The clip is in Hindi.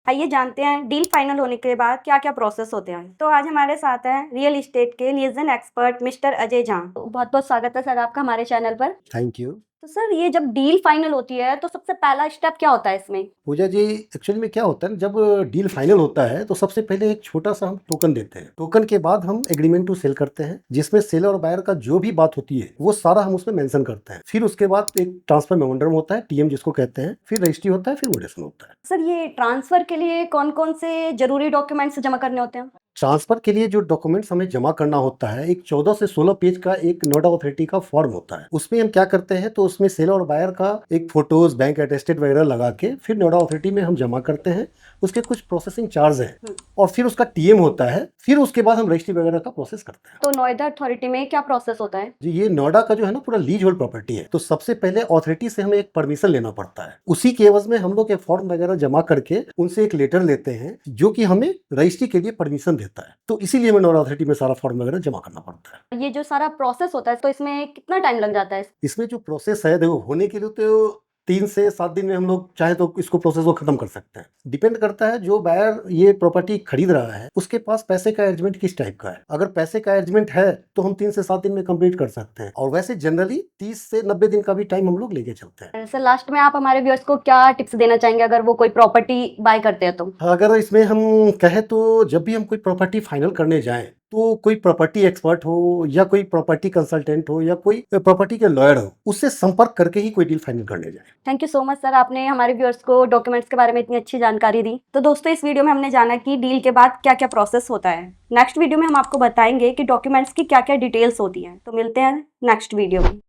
आइए जानते हैं डील फाइनल होने के बाद क्या क्या प्रोसेस होते हैं। तो आज हमारे साथ हैं रियल एस्टेट के लीजन एक्सपर्ट मिस्टर अजय झा। बहुत बहुत स्वागत है सर आपका हमारे चैनल पर। Thank you. तो सर ये जब डील फाइनल होती है तो सबसे पहला स्टेप क्या होता है इसमें? पूजा जी, एक्चुअली में क्या होता है ना, जब डील फाइनल होता है तो सबसे पहले एक छोटा सा हम टोकन देते हैं। टोकन के बाद हम एग्रीमेंट टू सेल करते हैं, जिसमें सेलर और बायर का जो भी बात होती है वो सारा हम उसमें मेंशन करते हैं। फिर उसके बाद एक ट्रांसफर मेमोरेंडम होता है, टीएम जिसको कहते हैं, फिर रजिस्ट्री होता है, फिर मोडेशन होता है। सर ये ट्रांसफर के लिए कौन कौन से जरूरी डॉक्यूमेंट्स जमा करने होते हैं? ट्रांसफर के लिए जो डॉक्यूमेंट्स हमें जमा करना होता है, एक 14 से 16 पेज का एक नोडा अथॉरिटी का फॉर्म होता है। उसमें हम क्या करते हैं, तो उसमें सेलर और बायर का एक फोटोज, बैंक अटेस्टेड वगैरह लगा के फिर नोडा अथॉरिटी में हम जमा करते हैं। उसके कुछ प्रोसेसिंग चार्ज हैं और फिर उसका टीएम होता है। फिर उसके बाद हम रजिस्ट्री वगैरह का प्रोसेस करते हैं। तो नोएडा अथॉरिटी में क्या प्रोसेस होता है? जी, ये नोएडा का जो है ना पूरा लीज होल्ड प्रॉपर्टी है, तो सबसे पहले अथॉरिटी से हमें एक परमिशन लेना पड़ता है। उसी के एवज में हम लोग एक फॉर्म वगैरह जमा करके उनसे एक लेटर लेते हैं जो कि हमें रजिस्ट्री के लिए परमिशन देता है। तो इसीलिए हमें नोएडा अथॉरिटी में सारा फॉर्म वगैरह जमा करना पड़ता है। ये जो सारा प्रोसेस होता है तो इसमें कितना टाइम लग जाता है? इसमें जो प्रोसेस है, देखो, होने के लिए तो 3 से 7 दिन में हम लोग चाहे तो इसको प्रोसेस को खत्म कर सकते हैं। डिपेंड करता है जो बायर ये प्रॉपर्टी खरीद रहा है उसके पास पैसे का अरेंजमेंट किस टाइप का है। अगर पैसे का अरेंजमेंट है तो हम 3 से 7 दिन में कंप्लीट कर सकते हैं, और वैसे जनरली 30 से 90 दिन का भी टाइम हम लोग लेके चलते हैं। सर लास्ट में आप हमारे व्यूअर्स को क्या टिप्स देना चाहेंगे अगर वो कोई प्रॉपर्टी बाय करते हैं तो? अगर इसमें हम कहें तो जब भी हम कोई प्रॉपर्टी फाइनल करने जाएं तो कोई प्रॉपर्टी एक्सपर्ट हो या कोई प्रॉपर्टी कंसल्टेंट हो या कोई प्रॉपर्टी के लॉयर हो, उससे संपर्क करके ही कोई डील फाइनल करने जाए। Thank you so much sir, आपने हमारे व्यूअर्स को डॉक्यूमेंट्स के बारे में इतनी अच्छी जानकारी दी। तो दोस्तों इस वीडियो में हमने जाना कि डील के बाद क्या क्या प्रोसेस होता है। नेक्स्ट वीडियो में हम आपको बताएंगे कि डॉक्यूमेंट्स की क्या क्या डिटेल्स होती हैं। तो मिलते हैं नेक्स्ट वीडियो में।